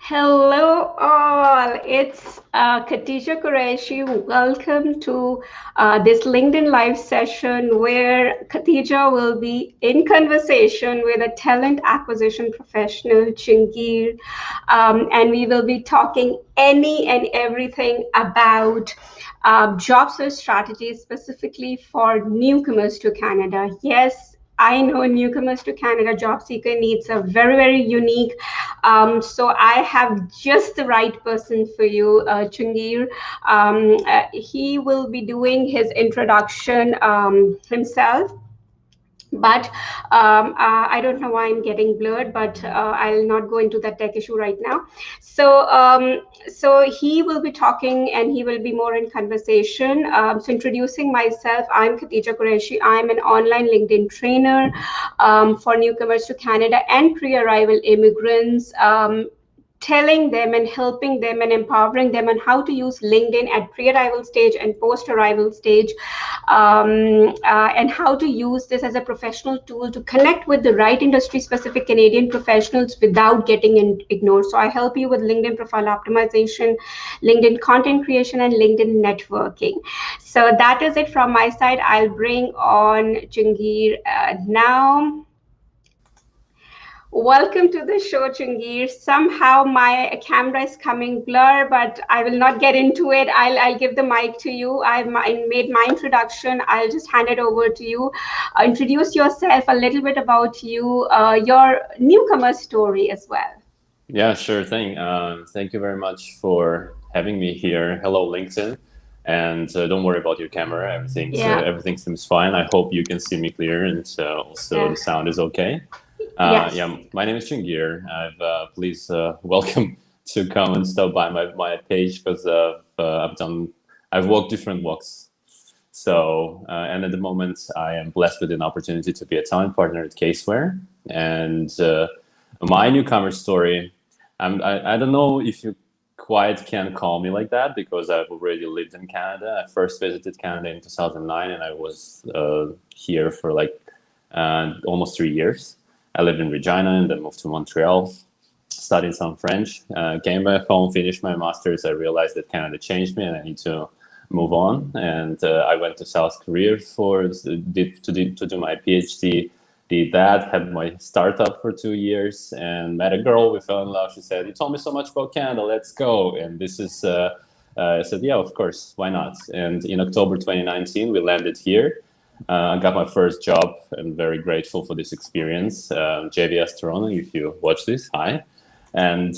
Hello, all. It's Khadija Qureshi. Welcome to this LinkedIn Live session where Khadija will be in conversation with a talent acquisition professional, Chingir, and we will be talking any and everything about job search strategies specifically for newcomers to Canada. Yes, I know newcomers to Canada job seeker needs a very, very unique. So I have just the right person for you, Chungir. He will be doing his introduction himself, but I don't know why I'm getting blurred, but I'll not go into that tech issue right now. So he will be talking and he will be more in conversation. So introducing myself, I'm Khatija Qureshi. I'm an online LinkedIn trainer for newcomers to Canada and pre-arrival immigrants. Telling them and helping them and empowering them on how to use LinkedIn at pre-arrival stage and post-arrival stage, and how to use this as a professional tool to connect with the right industry-specific Canadian professionals without getting ignored. So I help you with LinkedIn profile optimization, LinkedIn content creation, and LinkedIn networking. So that is it from my side. I'll bring on Jungir now. Welcome to the show, Chungir. Somehow my camera is coming blur, but I will not get into it. I'll give the mic to you. Made my introduction. I'll just hand it over to you. Introduce yourself a little bit about you, your newcomer story as well. Yeah, sure thing. Thank you very much for having me here. Hello, LinkedIn. And don't worry about your camera. Yeah. Everything seems fine. I hope you can see me clear, and also Yeah. the sound is okay. Yes. Yeah, my name is Chungir. Please welcome to come and stop by my page because I've walked different walks. And at the moment, I am blessed with an opportunity to be a talent partner at Caseware. And my newcomer story, I don't know if you quite can call me like that because I've already lived in Canada. I first visited Canada in 2009 and I was here for like almost 3 years. I lived in Regina and then moved to Montreal, studied some French, came back home, finished my master's. I realized that Canada changed me and I need to move on. And I went to South Korea to do my PhD. Did that, had my startup for 2 years, and met a girl. We fell in love. She said, "You told me so much about Canada. Let's go." And this is, I said, "Yeah, of course, why not?" And in October 2019, we landed here. I got my first job. I'm very grateful for this experience. JVS Toronto, if you watch this, hi. And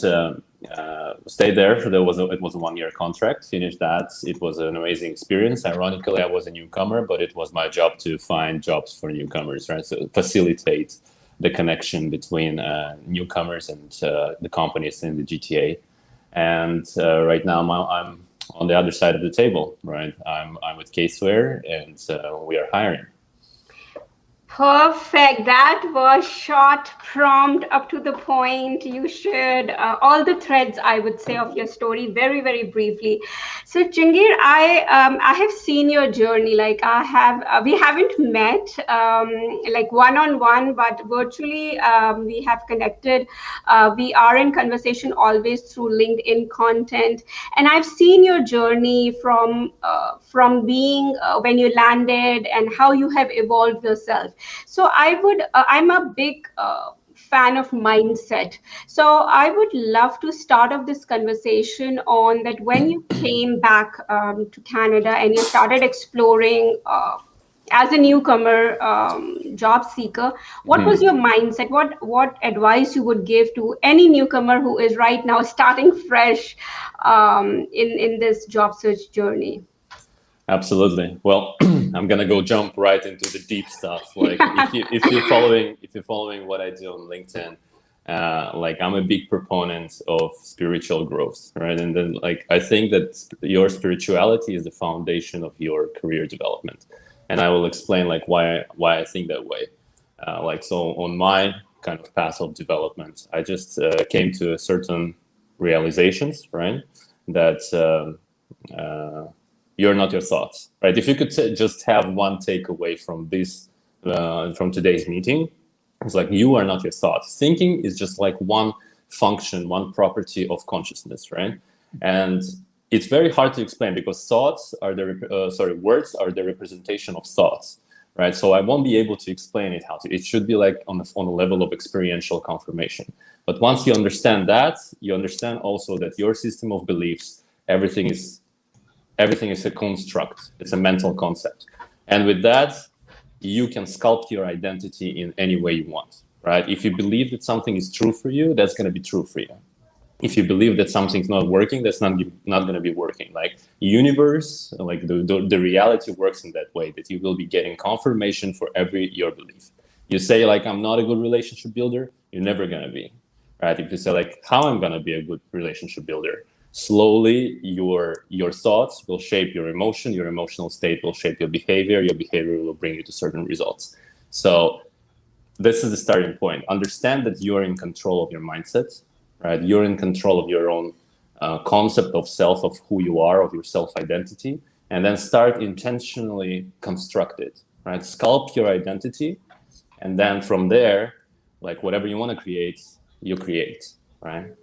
stayed there. It was a 1 year contract. Finished that. It was an amazing experience. Ironically, I was a newcomer, but it was my job to find jobs for newcomers, right? So facilitate the connection between newcomers and the companies in the GTA. And right now, I'm on the other side of the table, right? I'm with Caseware, and we are hiring. Perfect. That was short, prompt, up to the point. You shared all the threads, I would say, of your story very, very briefly. So, Chingir, I have seen your journey. Like we haven't met like one on one, but virtually we have connected. We are in conversation always through LinkedIn content, and I've seen your journey from being when you landed and how you have evolved yourself. So I'm a big fan of mindset. So I would love to start off this conversation on that when you came back to Canada and you started exploring as a newcomer, job seeker, what was your mindset? What advice you would give to any newcomer who is right now starting fresh in this job search journey? Absolutely. Well, I'm gonna go jump right into the deep stuff. Like if you're following what I do on LinkedIn, like I'm a big proponent of spiritual growth, right? And then like I think that your spirituality is the foundation of your career development, and I will explain like why I think that way. Like so on my kind of path of development, I just came to a certain realizations, right? That you're not your thoughts, right? If you could just have one takeaway from this, from today's meeting, it's like you are not your thoughts. Thinking is just like one function, one property of consciousness, right? And it's very hard to explain because words are the representation of thoughts, right? So I won't be able to explain it it should be like on a level of experiential confirmation. But once you understand that, you understand also that your system of beliefs, everything is a construct. It's a mental concept. And with that, you can sculpt your identity in any way you want, right? If you believe that something is true for you, that's going to be true for you. If you believe that something's not working, that's not going to be working. Like universe, like the reality works in that way, that you will be getting confirmation for your belief. You say like, I'm not a good relationship builder, you're never going to be, right? If you say like, how I'm going to be a good relationship builder, slowly your thoughts will shape your emotional state will shape your behavior will bring you to certain results. So this is the starting point. Understand that you're in control of your mindset, right? You're in control of your own concept of self, of who you are, of your self-identity, and then start intentionally construct it, right? Sculpt your identity, and then from there, like whatever you want to create, you create, right?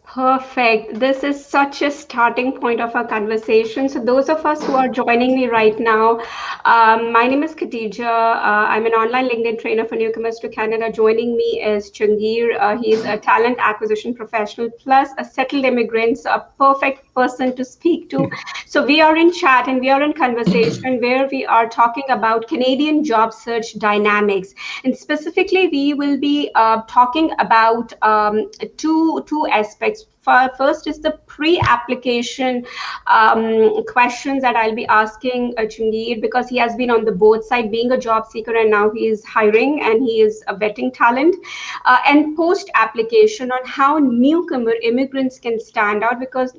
Perfect. This is such a starting point of our conversation. So those of us who are joining me right now, my name is Khadija. I'm an online LinkedIn trainer for newcomers to Canada. Joining me is Jahangir. He's a talent acquisition professional plus a settled immigrant, so a perfect person to speak to. So we are in chat and we are in conversation where we are talking about Canadian job search dynamics. And specifically, we will be talking about two aspects. First is the pre-application questions that I'll be asking Jahangir, because he has been on the both side, being a job seeker, and now he is hiring and he is vetting talent, and post-application on how newcomer immigrants can stand out, because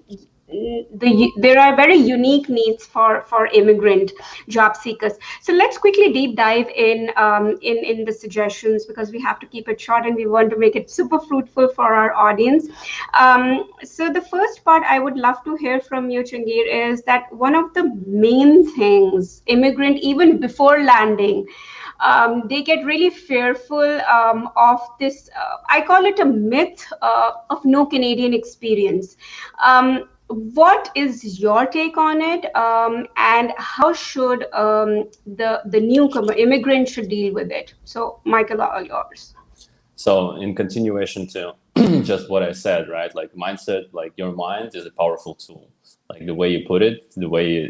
there are very unique needs for immigrant job seekers. So let's quickly deep dive in the suggestions, because we have to keep it short and we want to make it super fruitful for our audience. So the first part I would love to hear from you, Jahangir, is that one of the main things immigrant, even before landing, they get really fearful of this, I call it a myth of no Canadian experience. What is your take on it, and how should the newcomer immigrant should deal with it? So, Michael, all yours. So, in continuation to just what I said, right? Like mindset, like your mind is a powerful tool. Like the way you put it,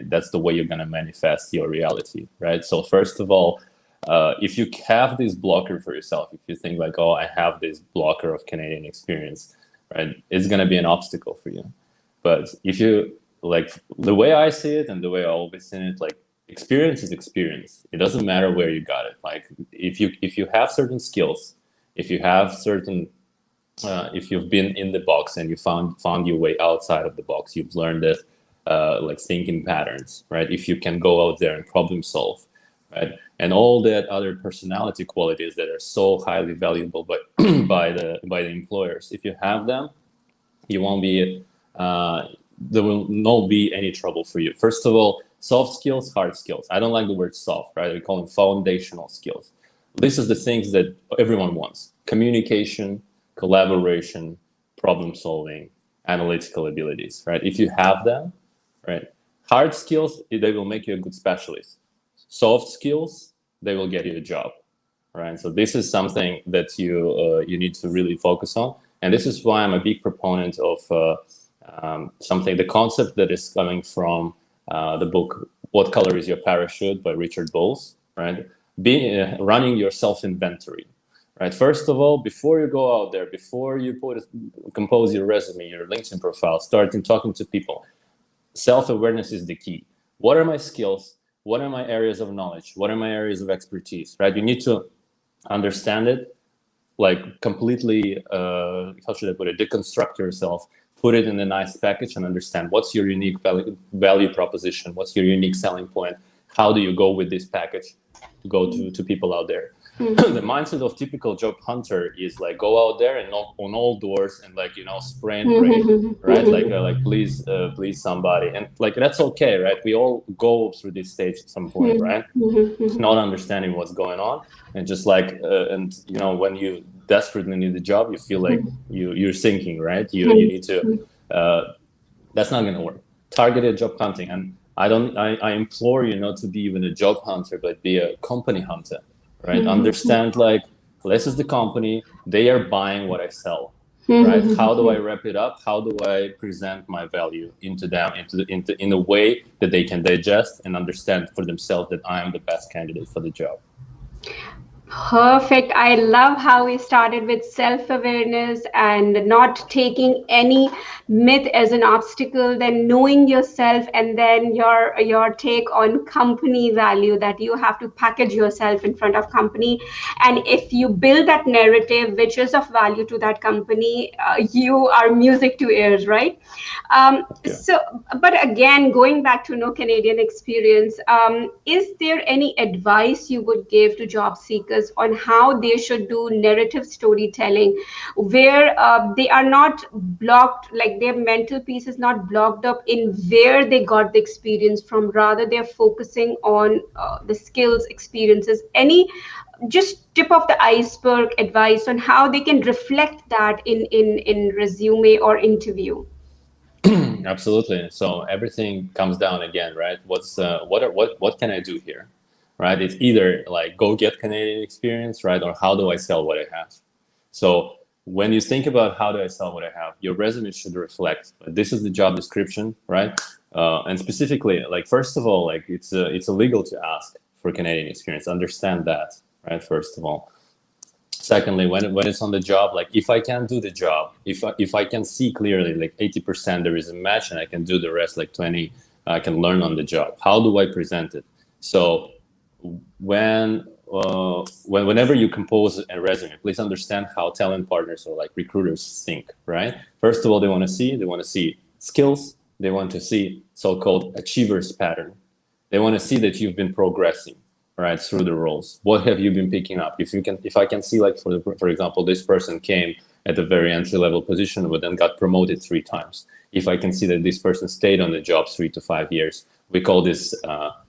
that's the way you're gonna manifest your reality, right? So, first of all, if you have this blocker for yourself, if you think like, oh, I have this blocker of Canadian experience, right? It's gonna be an obstacle for you. But if you, like, the way I see it and the way I always see it, like, experience is experience. It doesn't matter where you got it. Like, if you have certain skills, if you have certain, if you've been in the box and you found your way outside of the box, you've learned it, like thinking patterns, right? If you can go out there and problem solve, right? And all that other personality qualities that are so highly valuable by the employers, if you have them, you won't be. There will not be any trouble for you. First of all, soft skills, hard skills. I don't like the word soft, right? We call them foundational skills. This is the things that everyone wants: communication, collaboration, problem solving, analytical abilities, right? If you have them, right? Hard skills, they will make you a good specialist. Soft skills, they will get you a job, right? So this is something that you need to really focus on. And this is why I'm a big proponent of the concept that is coming from the book "What Color Is Your Parachute" by Richard Bowles, right? Running your self-inventory, right? First of all, before you go out there, before you compose your resume, your LinkedIn profile, start talking to people, self-awareness is the key. What are my skills? What are my areas of knowledge? What are my areas of expertise, right? You need to understand it, like completely, how should I put it, deconstruct yourself, put it in a nice package and understand what's your unique value proposition, what's your unique selling point, how do you go with this package to go to people out there. The mindset of typical job hunter is like go out there and knock on all doors and like spray and pray, right? Like please somebody, and like that's okay, right? We all go through this stage at some point, right? Not understanding what's going on, and just like and when you desperately need a job, you feel like you're sinking, right? You need to. That's not going to work. Targeted job hunting, and I implore you not to be even a job hunter, but be a company hunter. Right? Understand like this is the company, they are buying what I sell, right? How do I wrap it up? How do I present my value into them, in a way that they can digest and understand for themselves that I am the best candidate for the job? Perfect. I love how we started with self-awareness and not taking any myth as an obstacle, then knowing yourself, and then your take on company value, that you have to package yourself in front of company. And if you build that narrative, which is of value to that company, you are music to ears, right? So, but again, going back to No Canadian Experience, is there any advice you would give to job seekers on how they should do narrative storytelling, where they are not blocked, like their mental piece is not blocked up in where they got the experience from, rather they're focusing on the skills, experiences? Any just tip of the iceberg advice on how they can reflect that in resume or interview? Absolutely. So everything comes down again, right? What can I do here, right? It's either like go get Canadian Experience, right, or how do I sell what I have? So when you think about how do I sell what I have, your resume should reflect. This is the job description, right? And specifically, like first of all, like it's illegal to ask for Canadian Experience. Understand that, right? First of all. Secondly, when it's on the job, like if I can do the job, if I can see clearly like 80% there is a match and I can do the rest, like 20, I can learn on the job. How do I present it? So whenever you compose a resume, please understand how talent partners or like recruiters think, right? First of all, they want to see skills. They want to see so-called achievers pattern. They want to see that you've been progressing, right, through the roles. What have you been picking up? If I can see, like for example, this person came at a very entry-level position, but then got promoted 3 times. If I can see that this person stayed on the job 3 to 5 years, we call this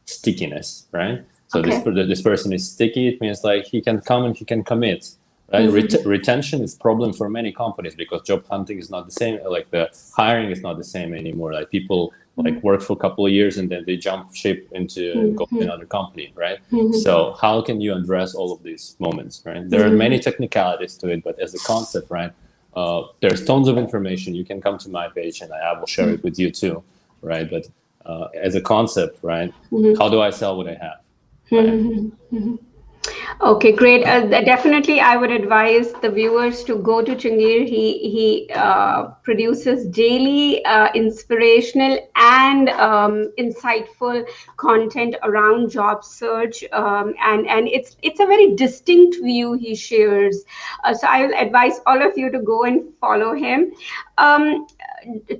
stickiness, right? So this person is sticky. It means like he can come and he can commit. Right? Retention is problem for many companies because job hunting is not the same. Like the hiring is not the same anymore. Like people like work for a couple of years and then they jump ship into go to another company, right? So how can you address all of these moments, right? There are many technicalities to it, but as a concept, right? There's tons of information. You can come to my page and I will share it with you too, right? But as a concept, right? How do I sell what I have? Right? Okay, great. Definitely, I would advise the viewers to go to Changir. He produces daily inspirational and insightful content around job search, and it's a very distinct view he shares. So I will advise all of you to go and follow him.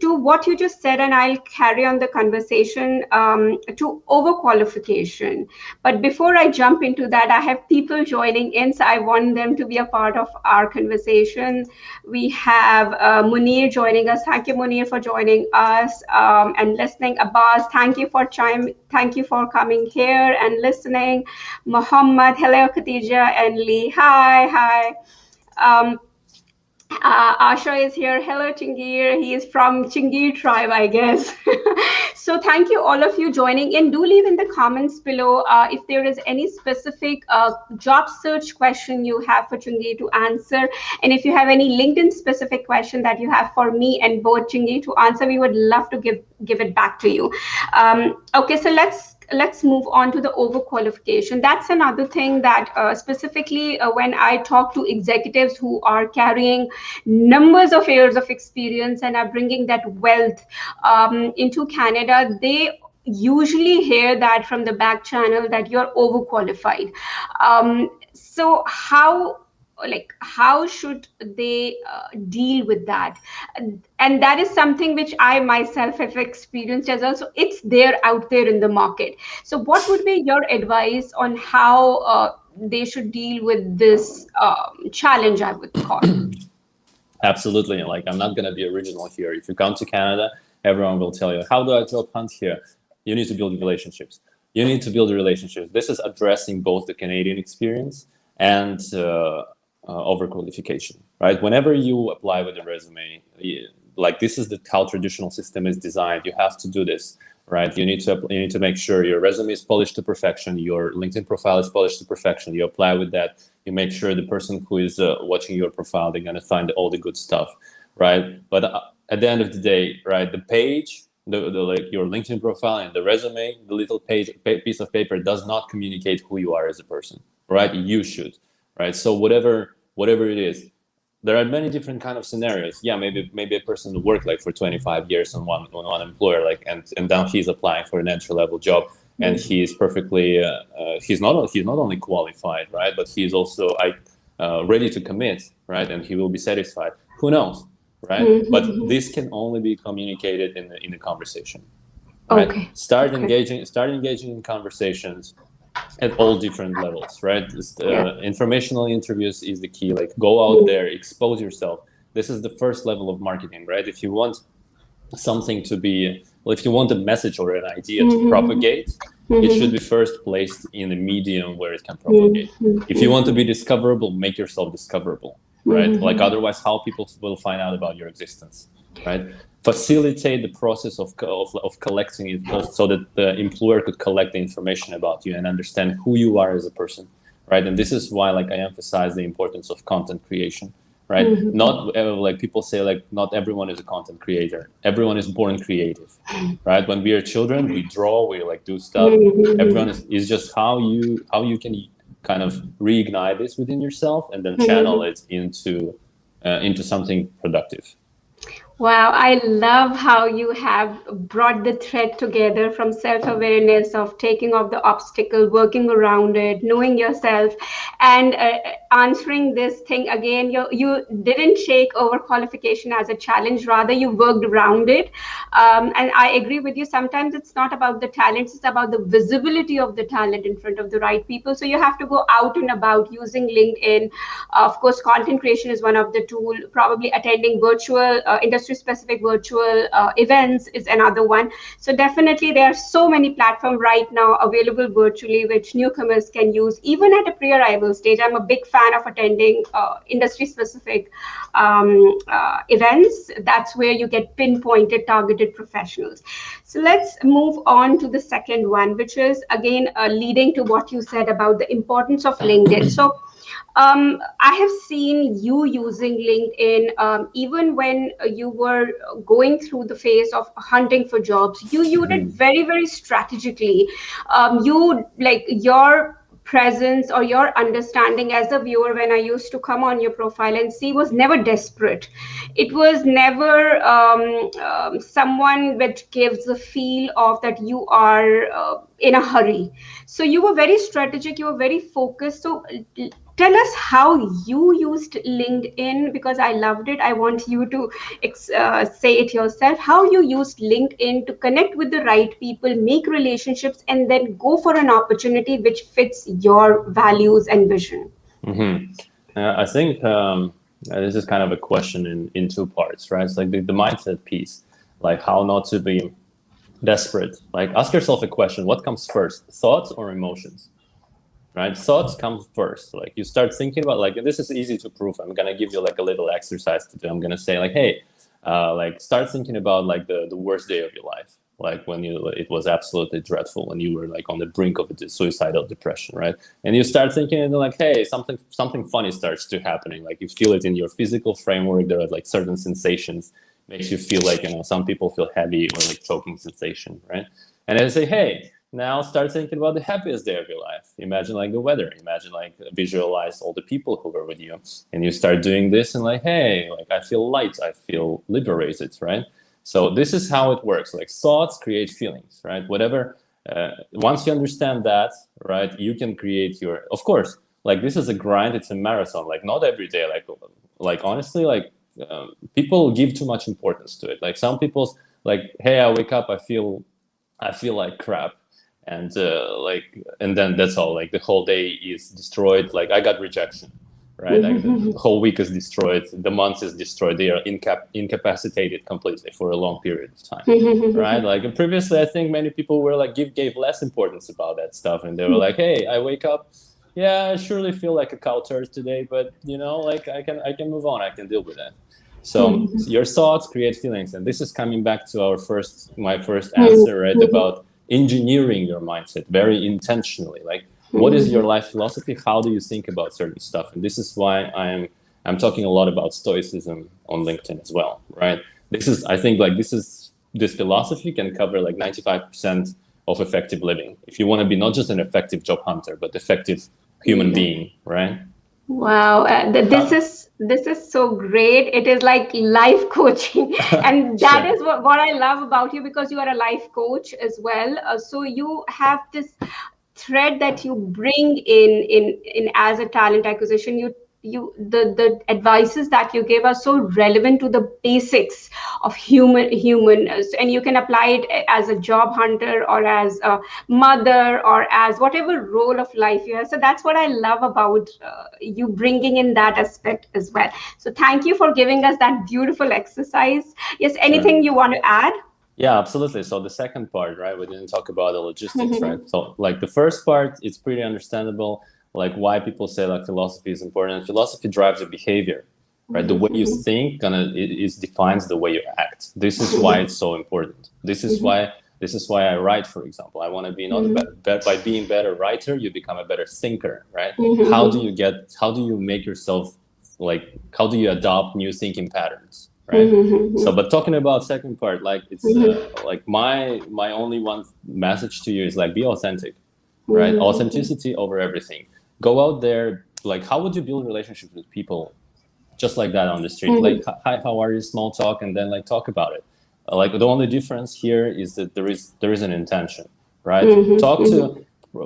To what you just said, and I'll carry on the conversation to overqualification. But before I jump into that, I have people joining in, so I want them to be a part of our conversation. We have Munir joining us. Thank you, Munir, for joining us and listening. Abbas, thank you for coming here and listening. Muhammad, hello, Khadija and Lee. Hi. Asha is here. Hello, Chingir. He is from Chingir tribe, I guess. So thank you all of you joining in. Do leave in the comments below if there is any specific job search question you have for Chingir to answer. And if you have any LinkedIn specific question that you have for me and both Chingir to answer, we would love to give it back to you. Okay, so let's move on to the overqualification. That's another thing that specifically when I talk to executives who are carrying numbers of years of experience and are bringing that wealth into Canada, they usually hear that from the back channel that you're overqualified. So how should they deal with that? And that is something which I myself have experienced as well. So it's there out there in the market. So what would be your advice on how they should deal with this challenge, I would call. Absolutely. Like, I'm not going to be original here. If you come to Canada, everyone will tell you, how do I job hunt here? You need to build relationships. You need to build relationships. This is addressing both the Canadian experience and overqualification, right? Whenever you apply with a resume, like, this is how traditional system is designed. You have to do this, right? You need to make sure your resume is polished to perfection. Your LinkedIn profile is polished to perfection. You apply with that. You make sure the person who is watching your profile, they're going to find all the good stuff, right? But at the end of the day, right, the page, like your LinkedIn profile and the resume, the little piece of paper does not communicate who you are as a person, right? You should, right? So whatever it is, there are many different kind of scenarios. Yeah, maybe a person will work like for 25 years on one employer, like, and now he's applying for an entry level job, and he is perfectly he's not only qualified, right, but he's also ready to commit, right, and he will be satisfied. Who knows, right? But this can only be communicated in the conversation, right? Okay. Start engaging in conversations at all different levels, right? Informational interviews is the key. Like, go out there, expose yourself. This is the first level of marketing, right? If you want something to be, if you want a message or an idea to propagate, it should be first placed in a medium where it can propagate. If you want to be discoverable, make yourself discoverable, right? Like, otherwise, how people will find out about your existence, right? Facilitate the process of collecting it, so that the employer could collect the information about you and understand who you are as a person, right? And this is why, like, I emphasize the importance of content creation, right? Not like people say, like, not everyone is a content creator. Everyone is born creative, right? When we are children, we draw, we like do stuff. Everyone is just how you can kind of reignite this within yourself and then channel it into something productive. Wow, I love how you have brought the thread together from self-awareness of taking off the obstacle, working around it, knowing yourself, and answering this thing again. You didn't take overqualification as a challenge, rather you worked around it. And I agree with you. Sometimes it's not about the talents, it's about the visibility of the talent in front of the right people. So you have to go out and about using LinkedIn. Of course, content creation is one of the tools. Probably attending virtual industry-specific virtual events is another one. So definitely there are so many platforms right now available virtually which newcomers can use even at a pre-arrival stage. I'm a big fan of attending industry-specific events. That's where you get pinpointed, targeted professionals. So let's move on to the second one, which is again leading to what you said about the importance of LinkedIn. So I have seen you using LinkedIn even when you were going through the phase of hunting for jobs. You did very, very strategically. You, like, your presence or your understanding as a viewer when I used to come on your profile and see was never desperate. It was never someone which gives the feel of that you are in a hurry. So you were very strategic, you were very focused. So tell us how you used LinkedIn, because I loved it. I want you to say it yourself, how you used LinkedIn to connect with the right people, make relationships, and then go for an opportunity which fits your values and vision. I think this is kind of a question in two parts, right? It's like the mindset piece, like how not to be desperate. Like, ask yourself a question: what comes first, thoughts or emotions? Right? Thoughts come first. Like, you start thinking about, like, this is easy to prove. I'm gonna give you like a little exercise to do. I'm gonna say, like, hey, like, start thinking about like the worst day of your life, like when it was absolutely dreadful and you were like on the brink of a suicidal depression, right? And you start thinking, and like, hey, something funny starts to happening. Like, you feel it in your physical framework. There are like certain sensations, makes you feel like, some people feel heavy or like choking sensation, right? And then say, hey, now start thinking about the happiest day of your life. Imagine like the weather. Imagine like visualize all the people who were with you. And you start doing this and like, hey, like I feel light, I feel liberated, right? So this is how it works. Like, thoughts create feelings, right? Whatever. Once you understand that, right, you can create your. Of course, like, this is a grind. It's a marathon. Like, not every day. Like honestly, like people give too much importance to it. Like, some people's like, hey, I wake up, I feel like crap. and and then that's all. Like the whole day is destroyed. Like I got rejection, right? Like the whole week is destroyed. The month is destroyed. They are incapacitated completely for a long period of time, right? Like previously, I think many people were like gave less importance about that stuff, and they were like, "Hey, I wake up, yeah, I surely feel like a cow turd today, but like I can move on. I can deal with that." So your thoughts create feelings, and this is coming back to my first answer, right? About engineering your mindset very intentionally. Like, what is your life philosophy? How do you think about certain stuff? And this is why I'm talking a lot about stoicism on LinkedIn as well, right? I think like this philosophy can cover like 95% of effective living. If you want to be not just an effective job hunter, but effective human being, right? Wow, this is so great. It is like life coaching, and that Sure. is what I love about you, because you are a life coach as well. So you have this thread that you bring in as a talent acquisition. The advices that you give are so relevant to the basics of human, and you can apply it as a job hunter or as a mother or as whatever role of life you have. So that's what I love about you bringing in that aspect as well. So thank you for giving us that beautiful exercise. Yes, Sure. anything you want to add? Yeah, absolutely. So the second part, right? We didn't talk about the logistics, right? So like the first part, it's pretty understandable, like why people say like philosophy is important. Philosophy drives your behavior, right? The way you think it defines the way you act. This is why it's so important. This is why I write, for example. I want to be not by being better writer, you become a better thinker, right? How do you make yourself like how do you adopt new thinking patterns? Right. So, but talking about second part, like it's like my only one message to you is like be authentic, right? Authenticity over everything. Go out there. Like, how would you build relationships with people just like that on the street? Like, hi, how are you? Small talk, and then like talk about it. Like the only difference here is that there is an intention, right?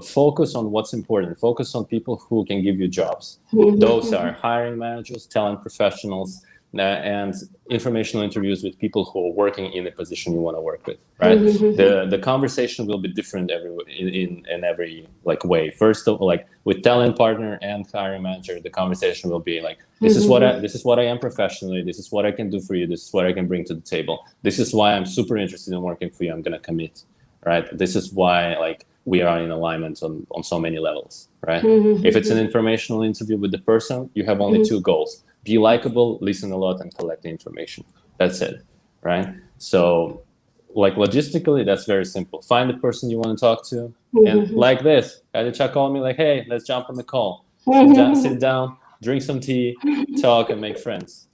Focus on what's important. Focus on people who can give you jobs. Those are hiring managers, talent professionals, and informational interviews with people who are working in the position you want to work with, right? The conversation will be different in every like way. First of all, like with talent partner and hiring manager, the conversation will be like, this is what I am professionally. This is what I can do for you. This is what I can bring to the table. This is why I'm super interested in working for you. I'm gonna commit, right? This is why like we are in alignment on so many levels, right? If it's an informational interview with the person, you have only two goals: be likable, listen a lot, and collect the information. That's it, right? So, like logistically, that's very simple. Find the person you want to talk to, and like this, Adicha called me like, "Hey, let's jump on the call. Sit down, drink some tea, talk, and make friends."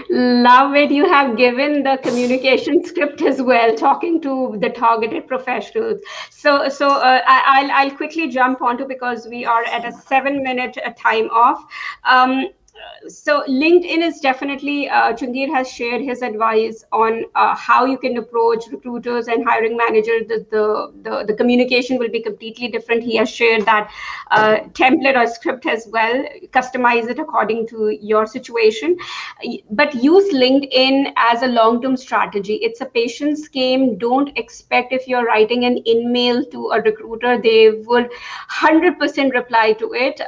Love it. You have given the communication script as well, talking to the targeted professionals. I'll quickly jump onto, because we are at a 7 minute time off. So LinkedIn is definitely, Chungir has shared his advice on how you can approach recruiters and hiring managers. The communication will be completely different. He has shared that template or script as well. Customize it according to your situation, but use LinkedIn as a long-term strategy. It's a patience game. Don't expect if you're writing an email to a recruiter, they would 100% reply to it.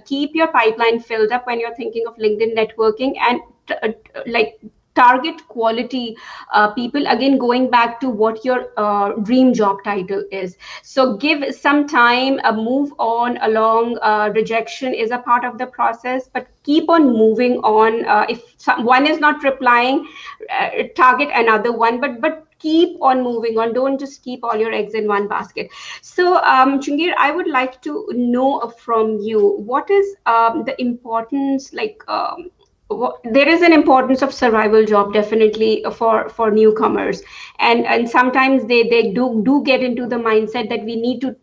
Keep your pipeline filled up when you're thinking of LinkedIn networking, and like target quality people. Again, going back to what your dream job title is. So give some time, move on along. Rejection is a part of the process, but keep on moving on. If one is not replying, target another one, but keep on moving on. Don't just keep all your eggs in one basket. So, Chungir, I would like to know from you, what is the importance, like, there is an importance of survival job, definitely, for newcomers, and sometimes they do get into the mindset that we need to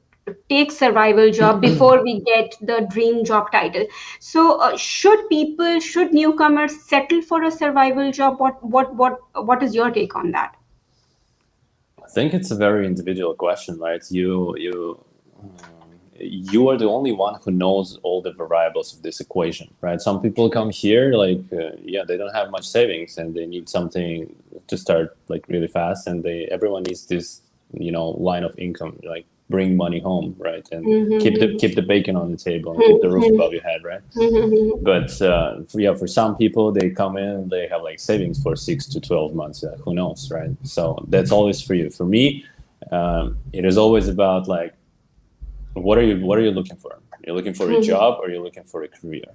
take survival job before we get the dream job title. So should newcomers settle for a survival job? What is your take on that? I think it's a very individual question, right? You are the only one who knows all the variables of this equation, right? Some people come here like, they don't have much savings and they need something to start like really fast, and everyone needs this, line of income, like bring money home, right? And Mm-hmm. keep the bacon on the table and keep the roof above your head, right? Mm-hmm. But for some people, they come in, they have like savings for 6 to 12 months. Who knows, right? So that's always for you. For me, it is always about like, what are you looking for? You're looking for a job, or you're looking for a career,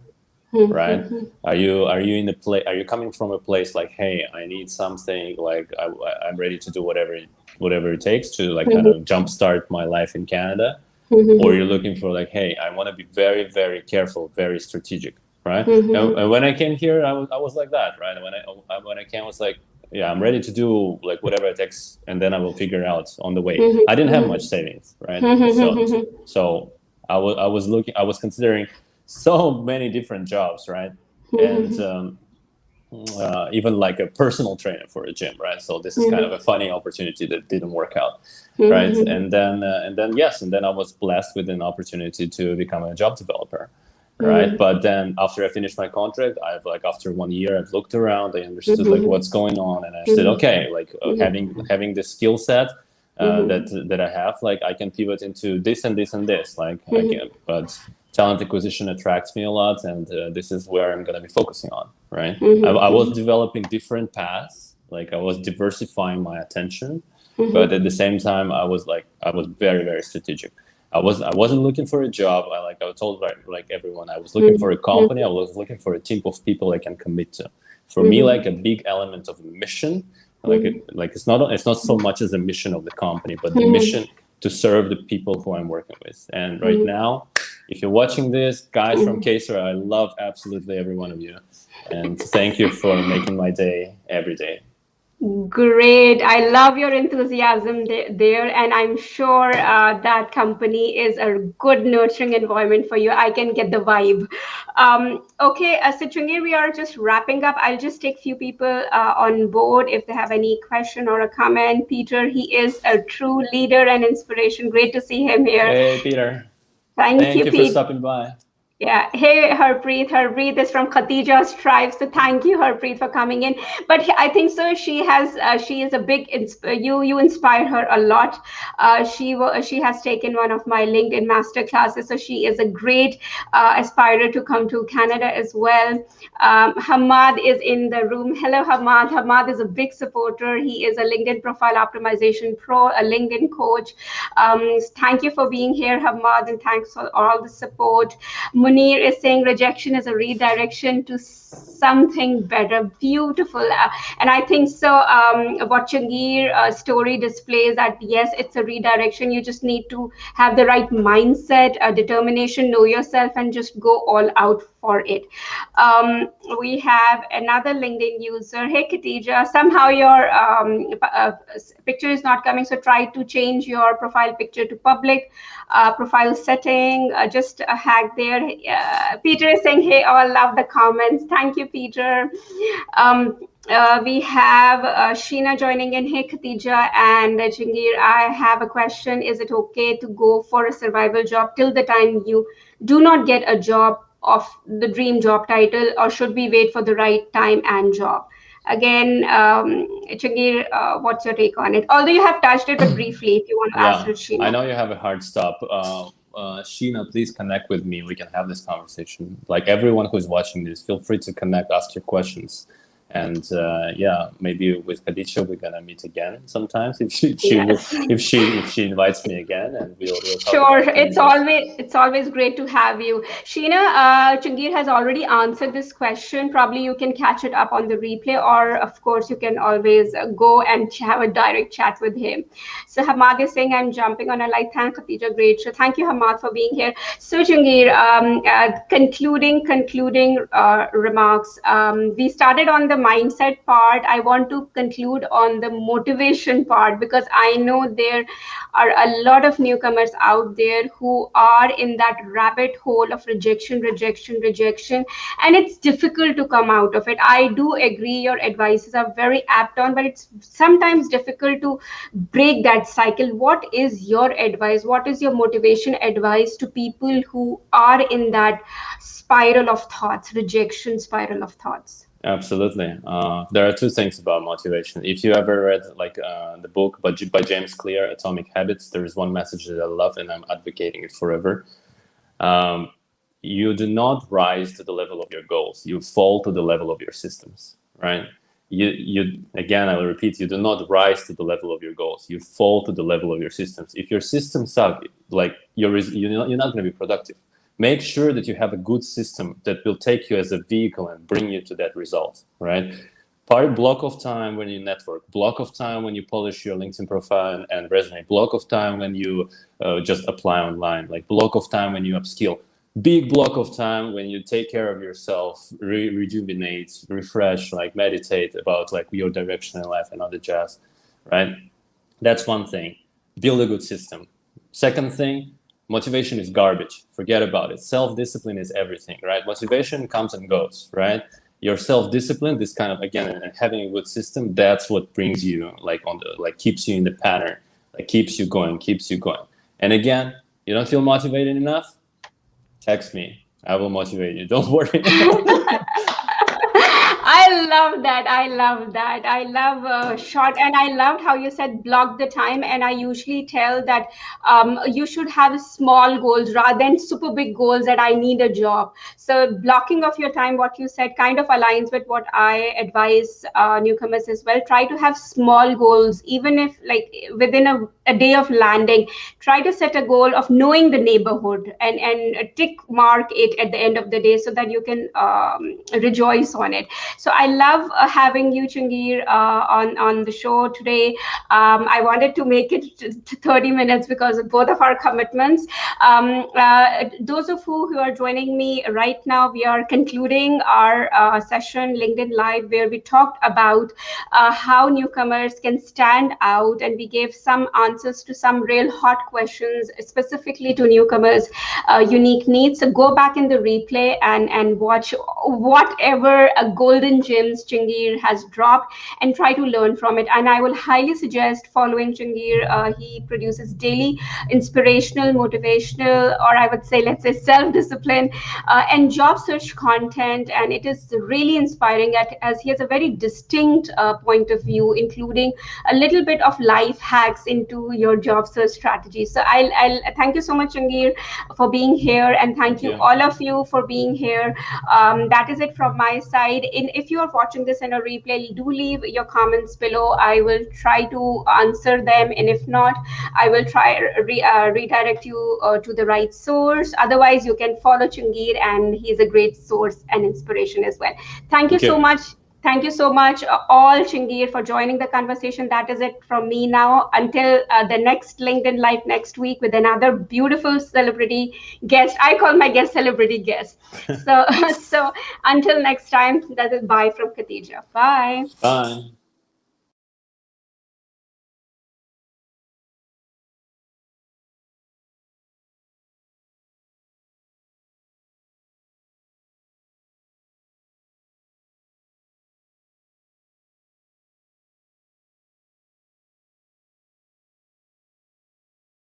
right? Are you in the play? Are you coming from a place like, hey, I need something, like I'm ready to do whatever it takes to like kind of jumpstart my life in Canada, or you're looking for like, hey, I want to be very, very careful, very strategic, right? And when I came here, I was like that, right? When I came, I was like, yeah, I'm ready to do like whatever it takes, and then I will figure out on the way. I didn't have much savings, right? So I was considering so many different jobs, right? And even like a personal trainer for a gym, right? So this is kind of a funny opportunity that didn't work out, right? And then I was blessed with an opportunity to become a job developer, right? But then after I finished my contract, after 1 year, I've looked around, I understood like what's going on, and I said, okay, like having this skill set that I have, like I can pivot into this and this and this, like I can, but talent acquisition attracts me a lot, and this is where I'm going to be focusing on, right? I was developing different paths, like I was diversifying my attention, but at the same time, I was very, very strategic. I wasn't looking for a job. I told like everyone, I was looking for a company. I was looking for a team of people I can commit to. For me, like a big element of mission, it's not so much as a mission of the company, but the mission to serve the people who I'm working with. And right now, if you're watching this, guys from Caser, I love absolutely every one of you, and thank you for making my day every day. Great. I love your enthusiasm there, and I'm sure that company is a good nurturing environment for you. I can get the vibe. Okay, so Chungir, we are just wrapping up. I'll just take few people on board if they have any question or a comment. Peter, he is a true leader and inspiration. Great to see him here. Hey, Peter. Thank you, for Pete. stopping by. Yeah. Hey, Harpreet. Harpreet is from Khatija's tribe. So thank you, Harpreet, for coming in. But I think so. She is a big, you inspire her a lot. She has taken one of my LinkedIn master classes. So she is a great aspirer to come to Canada as well. Hamad is in the room. Hello, Hamad. Hamad is a big supporter. He is a LinkedIn profile optimization pro, a LinkedIn coach. Thank you for being here, Hamad, and thanks for all the support. Munir is saying rejection is a redirection to something better. Beautiful. And I think so. What Chungir's story displays that, yes, it's a redirection. You just need to have the right mindset, determination, know yourself, and just go all out for it. We have another LinkedIn user. Hey, Khadija, somehow your picture is not coming. So try to change your profile picture to public. Profile setting, just a hack there. Peter is saying, hey, all love the comments. Thank you, Peter. We have Sheena joining in. Hey, Khatija and Chungir, I have a question. Is it okay to go for a survival job till the time you do not get a job of the dream job title, or should we wait for the right time and job? Again, Chungir, what's your take on it? Although you have touched it, but briefly, if you want to answer, Sheena. I know you have a hard stop. Sheena, please connect with me. We can have this conversation. Like everyone who's watching this, feel free to connect, ask your questions. And maybe with Khadija, we're gonna meet again sometimes if she invites me again, and we'll talk. Sure, it's always great to have you, Sheena. Chungir has already answered this question. Probably you can catch it up on the replay, or of course you can always go and have a direct chat with him. So Hamad is saying, I'm jumping on a light. Thank Khadija, great. So thank you, Hamad, for being here. So Chungir, concluding remarks. We started on the mindset part. I want to conclude on the motivation part, because I know there are a lot of newcomers out there who are in that rabbit hole of rejection, and it's difficult to come out of it. I do agree your advices are very apt on, but it's sometimes difficult to break that cycle. What is your advice? What is your motivation advice to people who are in that spiral of thoughts, rejection spiral of thoughts? Absolutely. There are two things about motivation. If you ever read like the book by James Clear, Atomic Habits, there is one message that I love and I'm advocating it forever. You do not rise to the level of your goals. You fall to the level of your systems, right? You again, I will repeat, you do not rise to the level of your goals. You fall to the level of your systems. If your systems suck, like you're not going to be productive. Make sure that you have a good system that will take you as a vehicle and bring you to that result, right? Block of time when you network, block of time when you polish your LinkedIn profile and resume, block of time when you just apply online, like block of time when you upskill, big block of time when you take care of yourself, rejuvenate, refresh, like meditate about like your direction in life and other jazz, right? That's one thing. Build a good system. Second thing, motivation is garbage. Forget about it. Self-discipline is everything, right? Motivation comes and goes, right? Your self-discipline, this kind of, again, and having a good system, that's what brings you like on the, like keeps you in the pattern, like keeps you going. And again, you don't feel motivated enough? Text me. I will motivate you. Don't worry. I love that. I love that. I love short, and I loved how you said block the time. And I usually tell that you should have small goals rather than super big goals that I need a job. So blocking of your time, what you said, kind of aligns with what I advise newcomers as well. Try to have small goals, even if like within a day of landing. Try to set a goal of knowing the neighborhood and tick mark it at the end of the day so that you can rejoice on it. So I love having you, Changir, on the show today. I wanted to make it to 30 minutes because of both of our commitments. Those of you who are joining me right now, we are concluding our session, LinkedIn Live, where we talked about how newcomers can stand out, and we gave some answers to some real hot questions specifically to newcomers' unique needs. So go back in the replay and watch whatever golden gems Changir has dropped and try to learn from it. And I will highly suggest following Changir. He produces daily inspirational, motivational, or I would say, let's say, self-discipline and job search content. And it is really inspiring as he has a very distinct point of view, including a little bit of life hacks into your job search strategy. So I'll thank you so much, Changir, for being here, and thank you all of you for being here. That is it from my side. If you are watching this in a replay, do leave your comments below. I will try to answer them, and if not, I will try redirect you to the right source. Otherwise, you can follow Changir, and he is a great source and inspiration as well. Thank you so much. Thank you so much, all, Changir, for joining the conversation. That is it from me now. Until the next LinkedIn Live next week with another beautiful celebrity guest. I call my guest celebrity guest. So until next time, that is bye from Khadija. Bye. Bye.